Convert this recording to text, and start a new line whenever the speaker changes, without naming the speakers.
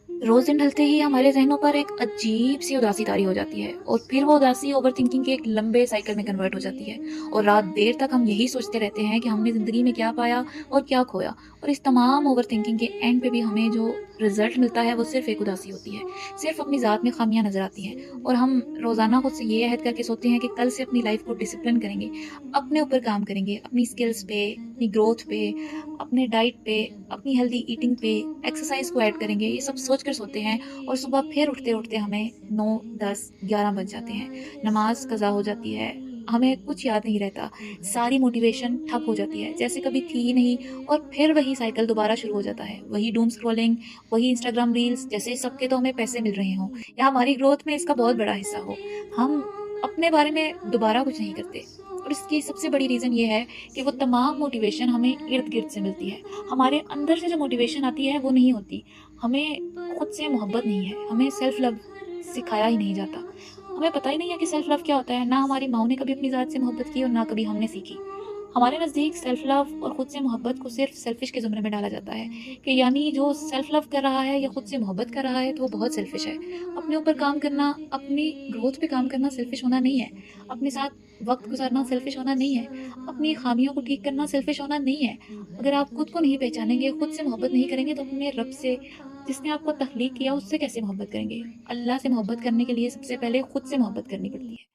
रोज़ दिन ढलते ही हमारे ज़हनों पर एक अजीब-सी उदासी तारी हो जाती है और फिर वो उदासी ओवरथिंकिंग के एक लंबे साइकिल में कन्वर्ट हो जाती है और रात देर तक हम यही सोचते रहते हैं कि हमने ज़िंदगी में क्या पाया और क्या खोया। और इस तमाम ओवरथिंकिंग के एंड पे भी हमें जो रिज़ल्ट मिलता है वो सिर्फ़ एक उदासी होती है। सिर्फ़ अपनी ज़ात में ख़ामियाँ नज़र आती हैं और हम रोज़ाना खुद से ये अहद करके सोते हैं कि कल से अपनी लाइफ़ को डिसिप्लिन करेंगे, अपने ऊपर काम करेंगे, अपनी स्किल्स पे, अपनी ग्रोथ पे, अपने डाइट पे, अपनी हेल्दी ईटिंग पे, एक्सरसाइज़ को ऐड करेंगे, ये सब सोच कर सोते हैं और सुबह फिर उठते-उठते हमें 9, 10, 11 बज जाते हैं। नमाज़ कज़ा हो जाती है, हमें कुछ याद नहीं रहता, सारी मोटिवेशन ठप हो जाती है, जैसे कभी थी ही नहीं और फिर वही साइकिल दोबारा शुरू हो जाता है। वही डूम स्क्रॉलिंग, वही इंस्टाग्राम रील्स, जैसे सबके तो हमें पैसे मिल रहे हों या हमारी ग्रोथ में इसका बहुत बड़ा हिस्सा हो। हम अपने बारे में दोबारा कुछ नहीं करते और इसकी सबसे बड़ी रीज़न ये है कि वो तमाम मोटिवेशन हमें इर्द-गिर्द से मिलती है। हमारे अंदर से जो मोटिवेशन आती है वो नहीं होती। हमें खुद से मोहब्बत नहीं है, हमें सेल्फ लव सिखाया ही नहीं जाता। हमें पता ही नहीं है कि सेल्फ लव क्या होता है, ना हमारी माँओं ने कभी अपनी ज़ात से मोहब्बत की और ना कभी हमने सीखी। हमारे नज़दीक सेल्फ लव और खुद से मोहब्बत को सिर्फ़ सेल्फ़िश के ज़ुमरे में डाला जाता है कि यानी जो सेल्फ लव कर रहा है या खुद से मोहब्बत कर रहा है तो वो बहुत सेल्फ़िश है। अपने ऊपर काम करना, अपनी ग्रोथ पे काम करना सेल्फ़िश होना नहीं है। अपने साथ वक़्त गुज़ारना सेल्फ़िश होना नहीं है। अपनी ख़ामियों को ठीक करना सेल्फ़िश होना नहीं है। अगर आप खुद को नहीं पहचानेंगे, खुद से मोहब्बत नहीं करेंगे तो अपने रब से, जिसने आपको तख़लीक़ किया उससे कैसे मोहब्बत करेंगे? अल्लाह से मोहब्बत करने के लिए सबसे पहले खुद से मोहब्बत करनी पड़ती है।